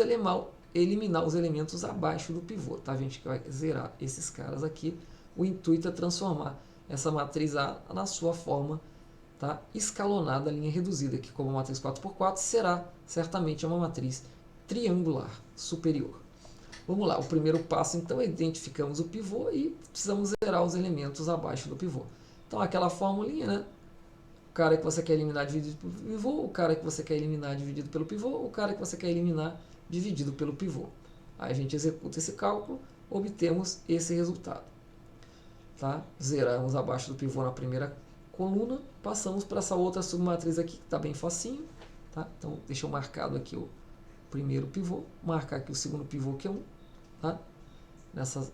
eliminar os elementos abaixo do pivô. Tá? A gente vai zerar esses caras aqui. O intuito é transformar essa matriz A na sua forma, tá, escalonada, linha reduzida, que como a matriz 4x4 será certamente uma matriz triangular superior. Vamos lá, o primeiro passo então é identificamos o pivô e precisamos zerar os elementos abaixo do pivô. Então aquela formulinha, né? O cara que você quer eliminar dividido pelo pivô, o cara que você quer eliminar dividido pelo pivô, o cara que você quer eliminar dividido pelo pivô. Aí a gente executa esse cálculo, obtemos esse resultado. Tá? Zeramos abaixo do pivô na primeira coluna, passamos para essa outra submatriz aqui, que está bem facinho. Tá? Então deixa eu marcado aqui o primeiro pivô, marcar aqui o segundo pivô que é 1. Tá? Nessa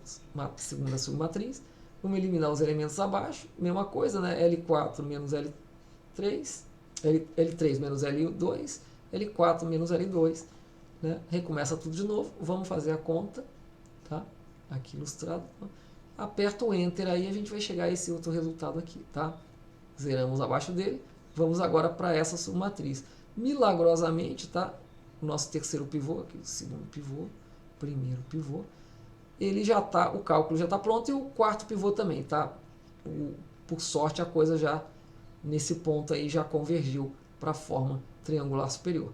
segunda submatriz. Vamos eliminar os elementos abaixo, mesma coisa, né? L4 menos L3, L3 menos L2, L4 menos L2. Né? Recomeça tudo de novo, vamos fazer a conta, tá? Aqui ilustrado. Aperta o Enter aí, a gente vai chegar a esse outro resultado aqui, tá? Zeramos abaixo dele, vamos agora para essa submatriz. Milagrosamente, tá? O nosso terceiro pivô, aqui o segundo pivô, primeiro pivô, ele já tá, o cálculo já está pronto e o quarto pivô também, tá? Por sorte a coisa já nesse ponto aí já convergiu para a forma triangular superior.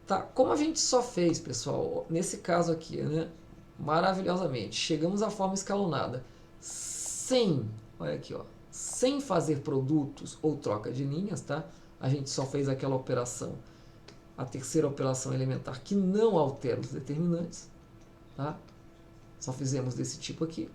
Tá? Como a gente só fez, pessoal, nesse caso aqui, né, maravilhosamente, chegamos à forma escalonada sem, olha aqui, ó, sem fazer produtos ou troca de linhas, tá? A gente só fez aquela operação a terceira operação elementar que não altera os determinantes, tá? Só fizemos desse tipo aqui.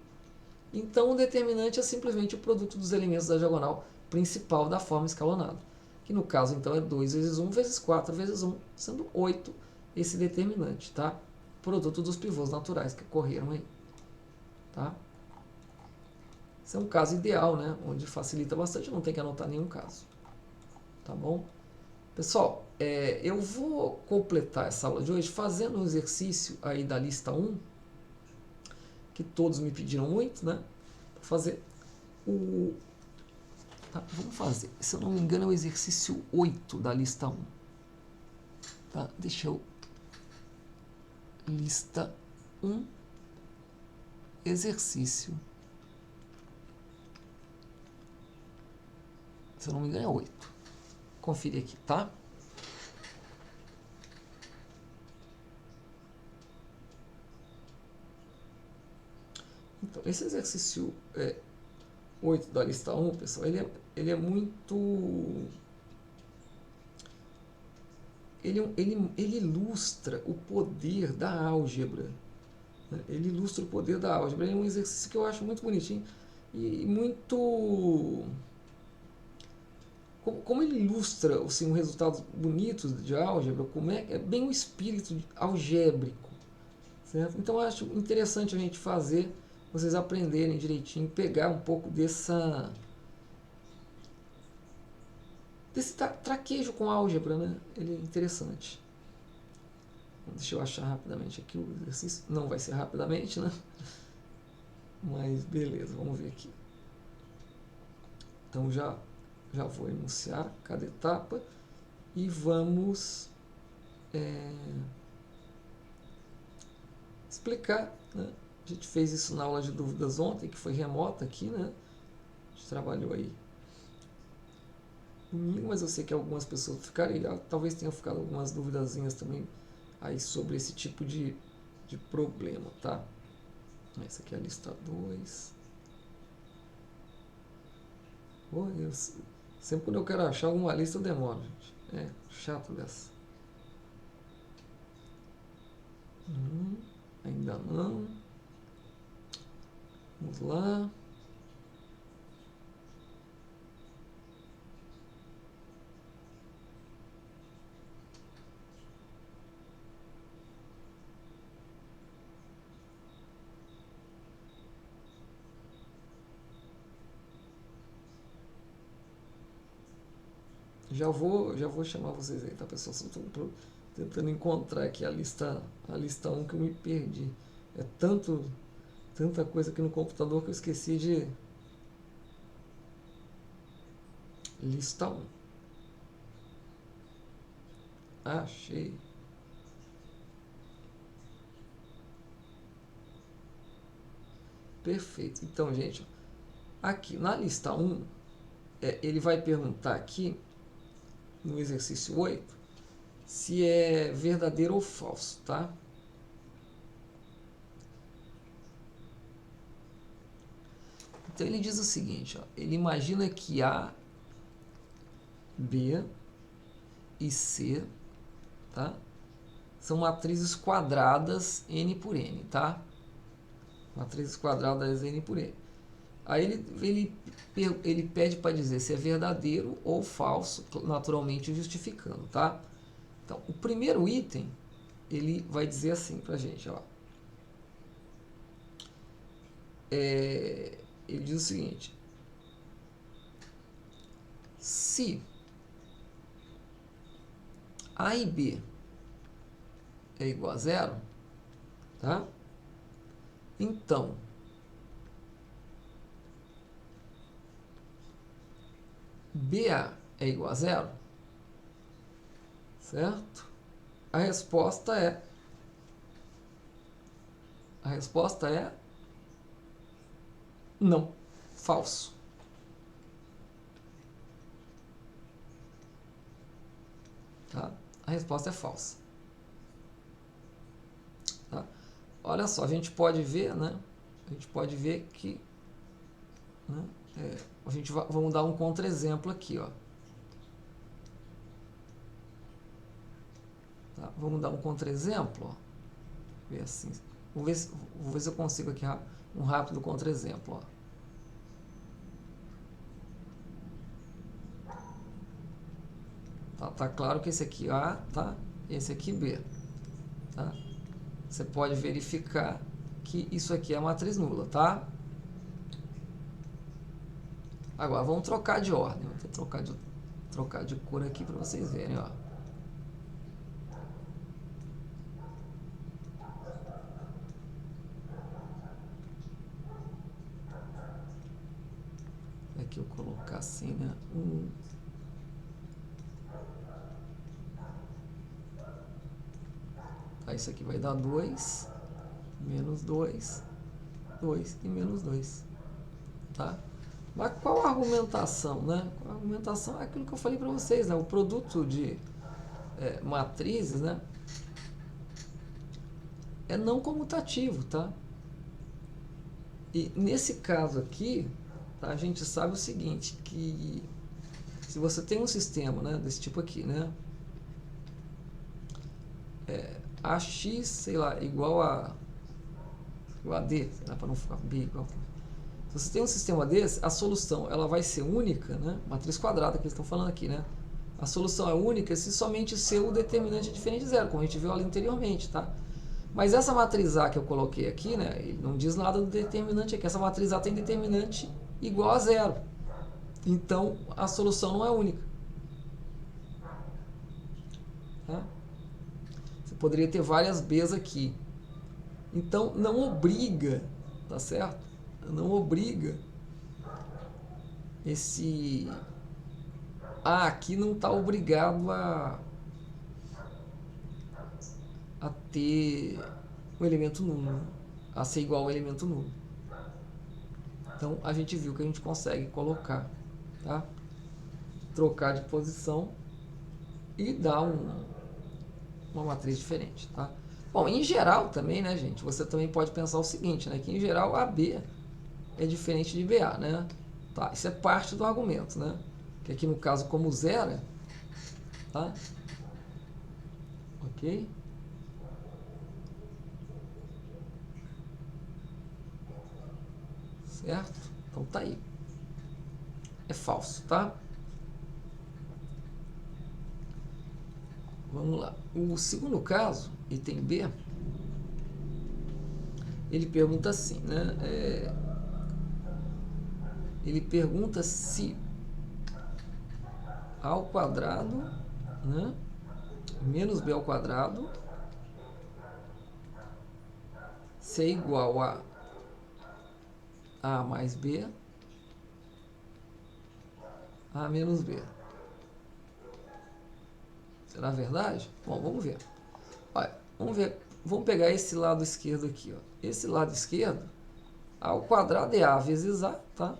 Então o determinante é simplesmente o produto dos elementos da diagonal principal da forma escalonada, que no caso então é 2 vezes 1 vezes 4 vezes 1, sendo 8 esse determinante, tá? Produto dos pivôs naturais que ocorreram aí, tá? Esse é um caso ideal, né? Onde facilita bastante, não tem que anotar nenhum caso, tá bom? Pessoal, eu vou completar essa aula de hoje fazendo um exercício aí da lista 1, que todos me pediram muito, né? Vou fazer o... Tá, vamos fazer, se eu não me engano é o exercício 8 da lista 1. Tá, deixa eu... Lista 1, exercício. Se eu não me engano é 8. Conferir aqui, tá? Então, esse exercício 8 da lista 1, pessoal, ele é muito... Ele ilustra o poder da álgebra. Né? Ele ilustra o poder da álgebra. Ele é um exercício que eu acho muito bonitinho e muito... Como ele ilustra assim, um resultados bonitos de álgebra, como é bem o espírito algébrico. Certo? Então eu acho interessante a gente fazer, vocês aprenderem direitinho, pegar um pouco desse traquejo com álgebra, né? Ele é interessante. Deixa eu achar rapidamente aqui o exercício. Não vai ser rapidamente, né? Mas beleza, vamos ver aqui. Então já vou enunciar cada etapa e vamos explicar, né? A gente fez isso na aula de dúvidas ontem, que foi remota aqui, né? A gente trabalhou aí domingo, mas eu sei que algumas pessoas ficaram, talvez tenham ficado algumas duvidazinhas também aí sobre esse tipo de problema, tá? Essa aqui é a lista 2. Sempre quando eu quero achar alguma lista eu demoro, gente. É chato dessa. Ainda não. Vamos lá. Já vou chamar vocês aí, tá, pessoal? Só estou tentando encontrar aqui a lista 1 que eu me perdi. É tanta coisa aqui no computador que eu esqueci de... Lista 1. Achei. Perfeito. Então, gente, aqui na lista 1, ele vai perguntar aqui, no exercício 8, se é verdadeiro ou falso, tá? Então ele diz o seguinte, ó, ele imagina que A, B e C, tá? São matrizes quadradas n por n, tá? Matrizes quadradas n por n. Aí ele pede para dizer se é verdadeiro ou falso, naturalmente justificando, tá? Então, o primeiro item, ele vai dizer assim para a gente, ó. Ele diz o seguinte: se A e B é igual a zero, tá? Então, BA é igual a zero, certo? A resposta é não, falso. Tá? A resposta é falsa. Tá? Olha só, a gente pode ver, né? A gente pode ver que, né? Vamos dar um contra-exemplo aqui, ó. Vamos dar um contra-exemplo. Ver assim. Vou ver se eu consigo aqui um rápido contra-exemplo. Tá claro que esse aqui A, tá? Esse aqui B. Tá? Você pode verificar que isso aqui é a matriz nula, tá? Agora, vamos trocar de ordem. Vou ter que trocar de cor aqui para vocês verem, ó. Aqui eu colocar assim, né? Tá, isso aqui vai dar 2, menos 2, 2 e menos 2. Tá? Mas qual a argumentação, né? A argumentação é aquilo que eu falei para vocês, né? O produto de matrizes, né? É não comutativo, tá? E nesse caso aqui, tá, a gente sabe o seguinte, que se você tem um sistema, né, desse tipo aqui, né? AX, sei lá, igual a D, para não ficar B igual. Se você tem um sistema desse, a solução ela vai ser única, né? Matriz quadrada que eles estão falando aqui, né? A solução é única se somente seu determinante é diferente de zero, como a gente viu ali anteriormente, tá? Mas essa matriz A que eu coloquei aqui, né? Ele não diz nada do determinante aqui. Essa matriz A tem determinante igual a zero. Então, a solução não é única. Tá? Você poderia ter várias Bs aqui. Então, não obriga, tá certo? Não obriga esse A aqui não está obrigado a ter um elemento nulo, a ser igual ao elemento nulo. Então, a gente viu que a gente consegue colocar, tá? Trocar de posição e dar uma matriz diferente, tá? Bom, em geral também, né, gente, você também pode pensar o seguinte, né, que em geral AB é diferente de BA, né? Tá, isso é parte do argumento, né? Que aqui no caso como zero, tá? Ok? Certo? Então tá aí. É falso, tá? Vamos lá. O segundo caso, item B, ele pergunta assim, né? Ele pergunta se A ao quadrado, né? Menos B ao quadrado se é igual a A mais B, A menos B. Será verdade? Bom, vamos ver. Olha, vamos ver. Vamos pegar esse lado esquerdo aqui, ó. Esse lado esquerdo, A ao quadrado é A vezes A, tá?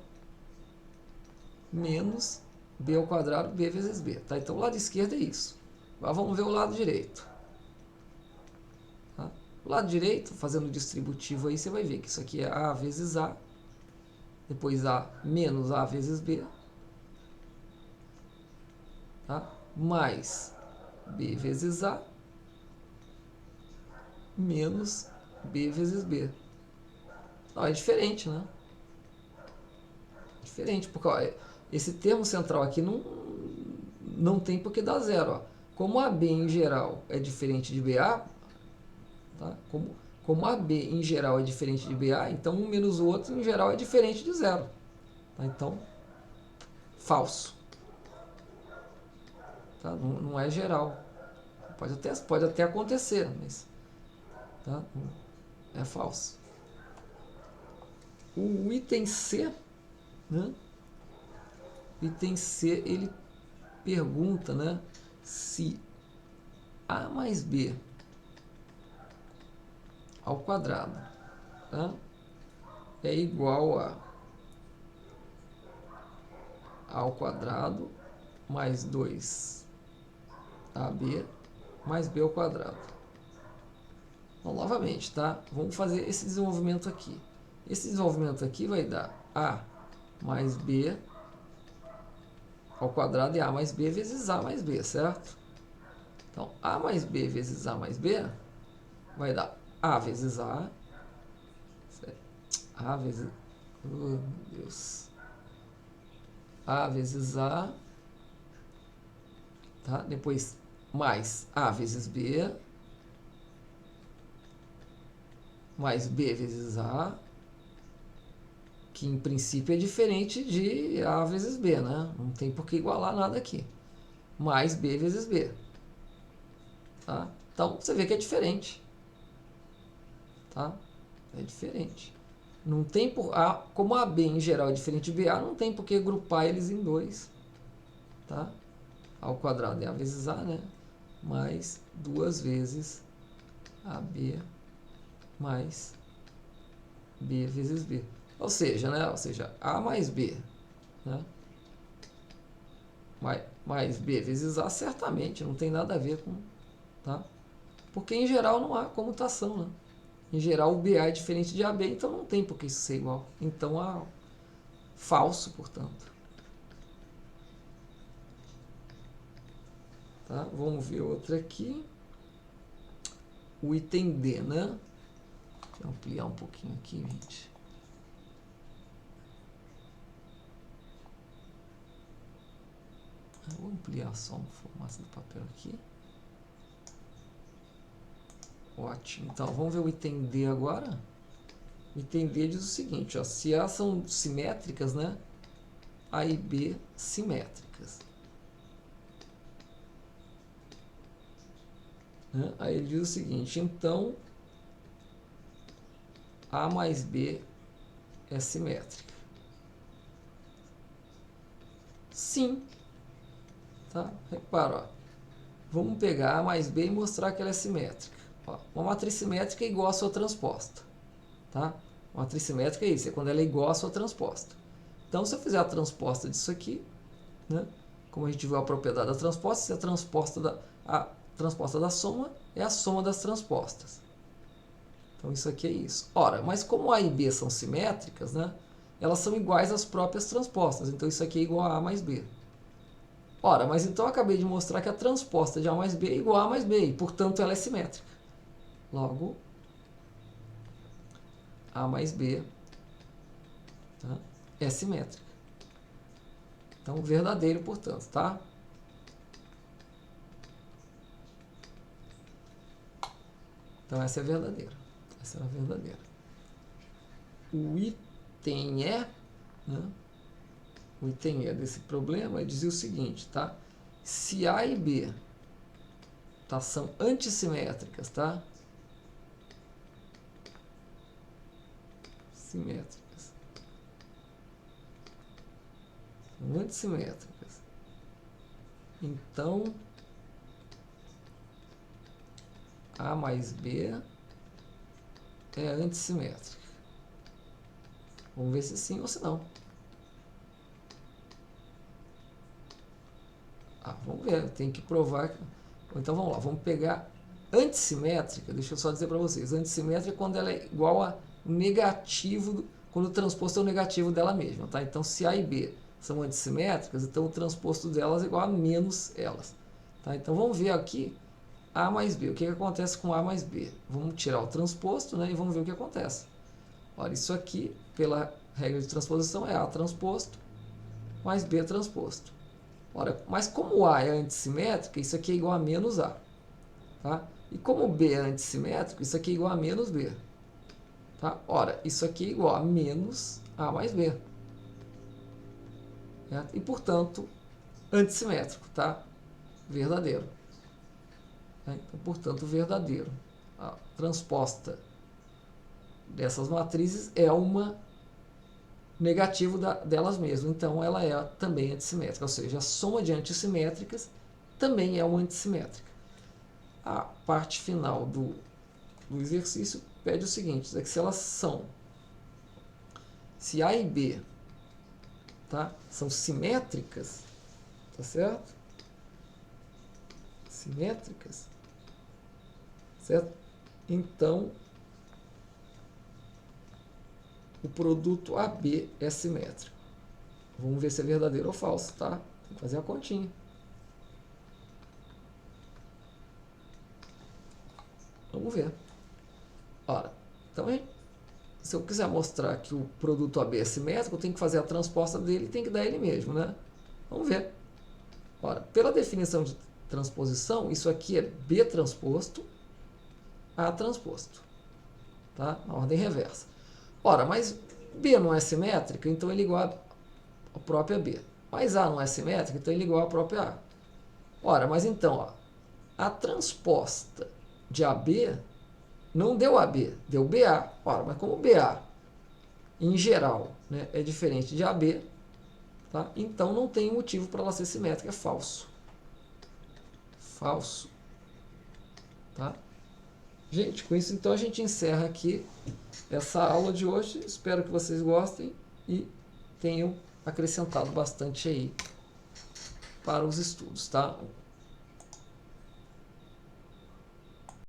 Menos B ao quadrado, B vezes B, tá? Então o lado esquerdo é isso. Agora vamos ver o lado direito. Tá? O lado direito, fazendo distributivo aí, você vai ver que isso aqui é A vezes A, depois A menos A vezes B, tá? Mais B vezes A, menos B vezes B. Não, é diferente, né? Diferente, porque ó, esse termo central aqui não tem por que dar zero. Ó. Como AB em geral é diferente de BA, tá? Como AB em geral é diferente de BA, então um menos o outro em geral é diferente de zero. Tá? Então, falso. Tá? Não é geral. Pode até acontecer, mas tá? É falso. O item C, né? Item C, ele pergunta, né, se A mais B ao quadrado, tá, é igual a ao quadrado mais 2AB mais B ao quadrado. Então, novamente, tá? Vamos fazer esse desenvolvimento aqui. Esse desenvolvimento aqui vai dar A mais B ao quadrado é A mais B vezes A mais B, certo? Então, A mais B vezes A mais B vai dar A vezes A. A vezes... Oh, meu Deus. A vezes A. Tá? Depois, mais A vezes B. Mais B vezes A. Que em princípio é diferente de A vezes B, né? Não tem por que igualar nada aqui. Mais B vezes B. Tá? Então, você vê que é diferente. Tá? É diferente. Não tem por A, como AB em geral é diferente de BA, não tem por que agrupar eles em dois. Tá? A ao quadrado é A vezes A, né? Mais 2 vezes AB mais B vezes B. Ou seja, né? Ou seja, A mais B, né? Mais B vezes A, certamente, não tem nada a ver com... Tá? Porque em geral não há comutação, né? Em geral o BA é diferente de AB, então não tem por que isso ser igual. Então há falso, portanto. Tá? Vamos ver outra aqui. O item D, né? Deixa eu ampliar um pouquinho aqui, gente. Vou ampliar só um formato do papel aqui. Ótimo. Então, vamos ver o item D agora. O item D diz o seguinte, ó, se A são simétricas, né? A e B simétricas. Né? Aí ele diz o seguinte, então, A mais B é simétrica. Sim. Tá? Repara, ó. Vamos pegar A mais B e mostrar que ela é simétrica. Ó, uma matriz simétrica é igual à sua transposta. Tá? Uma matriz simétrica é isso, é quando ela é igual à sua transposta. Então, se eu fizer a transposta disso aqui, né? Como a gente viu a propriedade da transposta, se a transposta da soma é a soma das transpostas. Então, isso aqui é isso. Ora, mas como A e B são simétricas, né? Elas são iguais às próprias transpostas. Então, isso aqui é igual a A mais B. Ora, mas então eu acabei de mostrar que a transposta de A mais B é igual a A mais B, e, portanto, ela é simétrica. Logo, A mais B, tá, é simétrica. Então, verdadeiro, portanto, tá? Então, essa é verdadeira. Essa é a verdadeira. O item E, né? O item E desse problema dizia o seguinte, tá? Se A e B, tá, são antissimétricas, tá? Simétricas. São antissimétricas. Então, A mais B é antissimétrica. Vamos ver se sim ou se não. Vamos ver, tem que provar. Então vamos lá, vamos pegar antissimétrica, deixa eu só dizer para vocês, antissimétrica é quando ela é igual a negativo, quando o transposto é o negativo dela mesma, tá? Então se A e B são antissimétricas, então o transposto delas é igual a menos elas, tá? Então vamos ver aqui A mais B, o que acontece com A mais B? Vamos tirar o transposto, né, e vamos ver o que acontece. Olha, isso aqui, pela regra de transposição, é A transposto mais B transposto. Ora, mas como A é antissimétrica, isso aqui é igual a menos A. Tá? E como B é antissimétrico, isso aqui é igual a menos B. Tá? Ora, isso aqui é igual a menos A mais B. Certo? E, portanto, antissimétrico. Tá? Verdadeiro. Tá? Então, portanto, verdadeiro. A transposta dessas matrizes é uma negativo delas mesmas, então ela é também antissimétrica, ou seja, a soma de antissimétricas também é uma antissimétrica. A parte final do exercício pede o seguinte, é que se elas são, se A e B, tá, são simétricas, tá certo? Simétricas, certo? Então, o produto AB é simétrico. Vamos ver se é verdadeiro ou falso, tá? Tem que fazer a continha. Vamos ver. Ora, então, se eu quiser mostrar que o produto AB é simétrico, eu tenho que fazer a transposta dele e tem que dar ele mesmo, né? Vamos ver. Ora, pela definição de transposição, isso aqui é B transposto A transposto. Tá? Na ordem reversa. Ora, mas B não é simétrico, então ele é igual a própria B. Mas A não é simétrico, então ele é igual a própria A. Ora, mas então, ó, a transposta de AB não deu AB, deu BA. Ora, mas como BA, em geral, né, é diferente de AB, tá? Então não tem motivo para ela ser simétrica, é falso. Falso. Tá? Gente, com isso então a gente encerra aqui essa aula de hoje. Espero que vocês gostem e tenham acrescentado bastante aí para os estudos, tá?